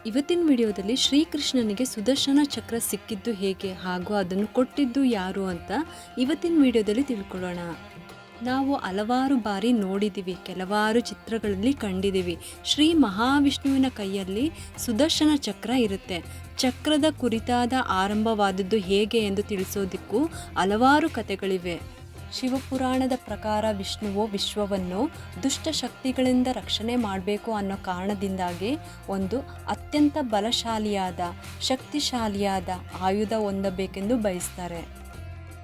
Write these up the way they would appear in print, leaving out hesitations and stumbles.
ಇವತ್ತಿನ ವಿಡಿಯೋದಲ್ಲಿ ಶ್ರೀಕೃಷ್ಣನಿಗೆ ಸುದರ್ಶನ ಚಕ್ರ ಸಿಕ್ಕಿದ್ದು ಹೇಗೆ ಹಾಗೂ ಅದನ್ನು ಕೊಟ್ಟಿದ್ದು ಯಾರು ಅಂತ ಇವತ್ತಿನ ವಿಡಿಯೋದಲ್ಲಿ ತಿಳ್ಕೊಳ್ಳೋಣ. ನಾವು ಹಲವಾರು ಬಾರಿ ನೋಡಿದ್ದೀವಿ, ಕೆಲವಾರು ಚಿತ್ರಗಳಲ್ಲಿ ಕಂಡಿದ್ದೀವಿ. ಶ್ರೀ ಮಹಾವಿಷ್ಣುವಿನ ಕೈಯಲ್ಲಿ ಸುದರ್ಶನ ಚಕ್ರ ಇರುತ್ತೆ. ಚಕ್ರದ ಕುರಿತಾದ ಆರಂಭವಾದದ್ದು ಹೇಗೆ ಎಂದು ತಿಳಿಸೋದಕ್ಕೂ ಹಲವಾರು ಕಥೆಗಳಿವೆ. ಶಿವಪುರಾಣದ ಪ್ರಕಾರ ವಿಷ್ಣುವು ವಿಶ್ವವನ್ನು ದುಷ್ಟ ಶಕ್ತಿಗಳಿಂದ ರಕ್ಷಣೆ ಮಾಡಬೇಕು ಅನ್ನೋ ಕಾರಣದಿಂದಾಗಿ ಒಂದು ಅತ್ಯಂತ ಬಲಶಾಲಿಯಾದ ಶಕ್ತಿಶಾಲಿಯಾದ ಆಯುಧ ಹೊಂದಬೇಕೆಂದು ಬಯಸ್ತಾರೆ.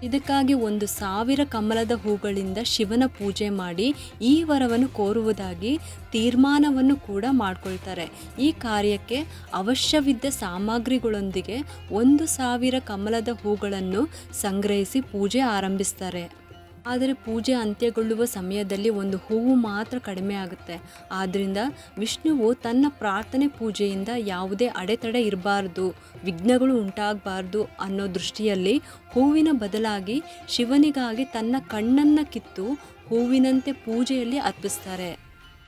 ಇದಕ್ಕಾಗಿ 1,000 ಕಮಲದ ಹೂಗಳಿಂದ ಶಿವನ ಪೂಜೆ ಮಾಡಿ ಈ ವರವನ್ನು ಕೋರುವುದಾಗಿ ತೀರ್ಮಾನವನ್ನು ಕೂಡ ಮಾಡಿಕೊಳ್ತಾರೆ. ಈ ಕಾರ್ಯಕ್ಕೆ ಅವಶ್ಯವಿದ್ದ ಸಾಮಗ್ರಿಗಳೊಂದಿಗೆ 1,000 ಕಮಲದ ಹೂಗಳನ್ನು ಸಂಗ್ರಹಿಸಿ ಪೂಜೆ ಆರಂಭಿಸ್ತಾರೆ. ಆದರೆ ಪೂಜೆ ಅಂತ್ಯಗೊಳ್ಳುವ ಸಮಯದಲ್ಲಿ ಒಂದು ಹೂವು ಮಾತ್ರ ಕಡಿಮೆ ಆಗುತ್ತೆ. ಆದ್ದರಿಂದ ವಿಷ್ಣುವು ತನ್ನ ಪ್ರಾರ್ಥನೆ ಪೂಜೆಯಿಂದ ಯಾವುದೇ ಅಡೆತಡೆ ಇರಬಾರ್ದು, ವಿಘ್ನಗಳು ಉಂಟಾಗಬಾರ್ದು ಅನ್ನೋ ದೃಷ್ಟಿಯಲ್ಲಿ ಹೂವಿನ ಬದಲಾಗಿ ಶಿವನಿಗಾಗಿ ತನ್ನ ಕಣ್ಣನ್ನು ಕಿತ್ತು ಹೂವಿನಂತೆ ಪೂಜೆಯಲ್ಲಿ ಅರ್ಪಿಸ್ತಾರೆ.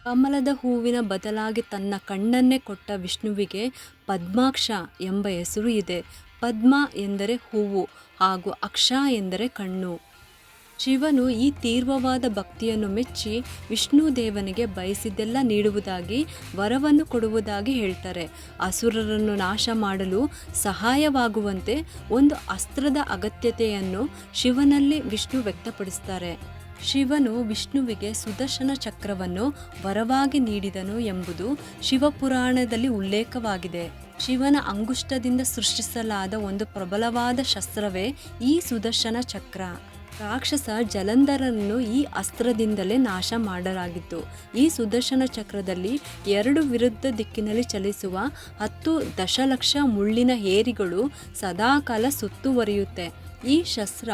ಕಮಲದ ಹೂವಿನ ಬದಲಾಗಿ ತನ್ನ ಕಣ್ಣನ್ನೇ ಕೊಟ್ಟ ವಿಷ್ಣುವಿಗೆ ಪದ್ಮಾಕ್ಷ ಎಂಬ ಹೆಸರು ಇದೆ. ಪದ್ಮ ಎಂದರೆ ಹೂವು ಹಾಗೂ ಅಕ್ಷ ಎಂದರೆ ಕಣ್ಣು. ಶಿವನು ಈ ತೀವ್ರವಾದ ಭಕ್ತಿಯನ್ನು ಮೆಚ್ಚಿ ವಿಷ್ಣು ದೇವನಿಗೆ ಬಯಸಿದ್ದೆಲ್ಲ ನೀಡುವುದಾಗಿ ವರವನ್ನು ಕೊಡುವುದಾಗಿ ಹೇಳ್ತಾರೆ. ಅಸುರರನ್ನು ನಾಶ ಮಾಡಲು ಸಹಾಯವಾಗುವಂತೆ ಒಂದು ಅಸ್ತ್ರದ ಅಗತ್ಯತೆಯನ್ನು ಶಿವನಲ್ಲಿ ವಿಷ್ಣು ವ್ಯಕ್ತಪಡಿಸ್ತಾರೆ. ಶಿವನು ವಿಷ್ಣುವಿಗೆ ಸುದರ್ಶನ ಚಕ್ರವನ್ನು ವರವಾಗಿ ನೀಡಿದನು ಎಂಬುದು ಶಿವಪುರಾಣದಲ್ಲಿ ಉಲ್ಲೇಖವಾಗಿದೆ. ಶಿವನ ಅಂಗುಷ್ಟದಿಂದ ಸೃಷ್ಟಿಸಲಾದ ಒಂದು ಪ್ರಬಲವಾದ ಶಸ್ತ್ರವೇ ಈ ಸುದರ್ಶನ ಚಕ್ರ. ರಾಕ್ಷಸ ಜಲಂಧರನ್ನು ಈ ಅಸ್ತ್ರದಿಂದಲೇ ನಾಶ ಮಾಡಲಾಗಿತ್ತು. ಈ ಸುದರ್ಶನ ಚಕ್ರದಲ್ಲಿ 2 ವಿರುದ್ಧ ದಿಕ್ಕಿನಲ್ಲಿ ಚಲಿಸುವ 10 ದಶಲಕ್ಷ ಮುಳ್ಳಿನ ಏರಿಗಳು ಸದಾಕಾಲ ಸುತ್ತುವರಿಯುತ್ತೆ. ಈ ಶಸ್ತ್ರ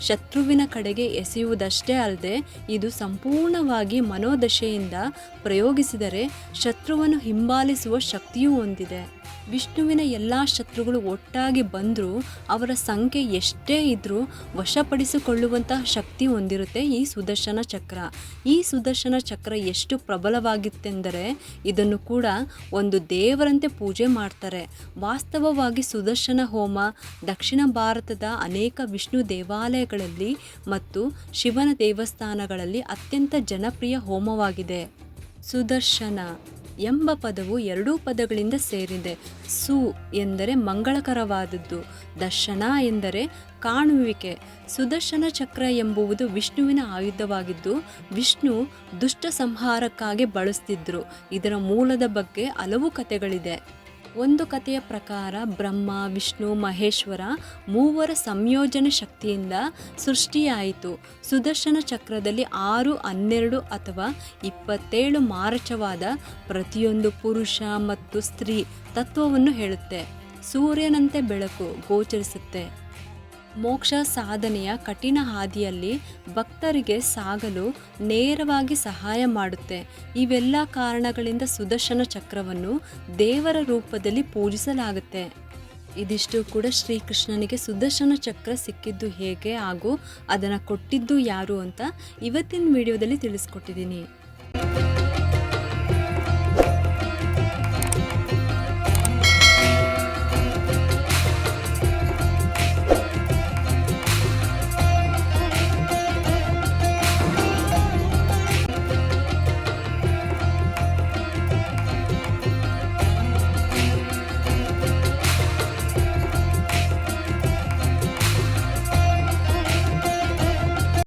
ಶತ್ರುವಿನ ಕಡೆಗೆ ಎಸೆಯುವುದಷ್ಟೇ ಅಲ್ಲದೆ ಇದು ಸಂಪೂರ್ಣವಾಗಿ ಮನೋದಶೆಯಿಂದ ಪ್ರಯೋಗಿಸಿದರೆ ಶತ್ರುವನ್ನು ಹಿಂಬಾಲಿಸುವ ಶಕ್ತಿಯೂ ಹೊಂದಿದೆ. ವಿಷ್ಣುವಿನ ಎಲ್ಲ ಶತ್ರುಗಳು ಒಟ್ಟಾಗಿ ಬಂದರೂ ಅವರ ಸಂಖ್ಯೆ ಎಷ್ಟೇ ಇದ್ದರೂ ವಶಪಡಿಸಿಕೊಳ್ಳುವಂತಹ ಶಕ್ತಿ ಹೊಂದಿರುತ್ತೆ ಈ ಸುದರ್ಶನ ಚಕ್ರ. ಈ ಸುದರ್ಶನ ಚಕ್ರ ಎಷ್ಟು ಪ್ರಬಲವಾಗಿತ್ತೆಂದರೆ ಇದನ್ನು ಕೂಡ ಒಂದು ದೇವರಂತೆ ಪೂಜೆ ಮಾಡ್ತಾರೆ. ವಾಸ್ತವವಾಗಿ ಸುದರ್ಶನ ಹೋಮ ದಕ್ಷಿಣ ಭಾರತದ ಅನೇಕ ವಿಷ್ಣು ದೇವಾಲಯಗಳಲ್ಲಿ ಮತ್ತು ಶಿವನ ದೇವಸ್ಥಾನಗಳಲ್ಲಿ ಅತ್ಯಂತ ಜನಪ್ರಿಯ ಹೋಮವಾಗಿದೆ. ಸುದರ್ಶನ ಎಂಬ ಪದವು 2 ಪದಗಳಿಂದ ಸೇರಿದೆ. ಸು ಎಂದರೆ ಮಂಗಳಕರವಾದದ್ದು, ದರ್ಶನ ಎಂದರೆ ಕಾಣುವಿಕೆ. ಸುದರ್ಶನ ಚಕ್ರ ಎಂಬುವುದು ವಿಷ್ಣುವಿನ ಆಯುಧವಾಗಿದ್ದು ವಿಷ್ಣು ದುಷ್ಟ ಸಂಹಾರಕ್ಕಾಗಿ ಬಳಸ್ತಿದ್ರು. ಇದರ ಮೂಲದ ಬಗ್ಗೆ ಹಲವು ಕಥೆಗಳಿದೆ. ಒಂದು ಕಥೆಯ ಪ್ರಕಾರ ಬ್ರಹ್ಮ ವಿಷ್ಣು ಮಹೇಶ್ವರ ಮೂವರ ಸಂಯೋಜನೆ ಶಕ್ತಿಯಿಂದ ಸೃಷ್ಟಿಯಾಯಿತು. ಸುದರ್ಶನ ಚಕ್ರದಲ್ಲಿ 6, 12 ಅಥವಾ 27 ಮಾರಚವಾದ ಪ್ರತಿಯೊಂದು ಪುರುಷ ಮತ್ತು ಸ್ತ್ರೀ ತತ್ವವನ್ನು ಹೇಳುತ್ತೆ. ಸೂರ್ಯನಂತೆ ಬೆಳಕು ಗೋಚರಿಸುತ್ತೆ. ಮೋಕ್ಷ ಸಾಧನೆಯ ಕಠಿಣ ಹಾದಿಯಲ್ಲಿ ಭಕ್ತರಿಗೆ ಸಾಗಲು ನೇರವಾಗಿ ಸಹಾಯ ಮಾಡುತ್ತೆ. ಇವೆಲ್ಲ ಕಾರಣಗಳಿಂದ ಸುದರ್ಶನ ಚಕ್ರವನ್ನು ದೇವರ ರೂಪದಲ್ಲಿ ಪೂಜಿಸಲಾಗುತ್ತೆ. ಇದಿಷ್ಟು ಕೂಡ ಶ್ರೀಕೃಷ್ಣನಿಗೆ ಸುದರ್ಶನ ಚಕ್ರ ಸಿಕ್ಕಿದ್ದು ಹೇಗೆ ಹಾಗೂ ಅದನ್ನು ಕೊಟ್ಟಿದ್ದು ಯಾರು ಅಂತ ಇವತ್ತಿನ ವಿಡಿಯೋದಲ್ಲಿ ತಿಳಿಸ್ಕೊಟ್ಟಿದ್ದೀನಿ.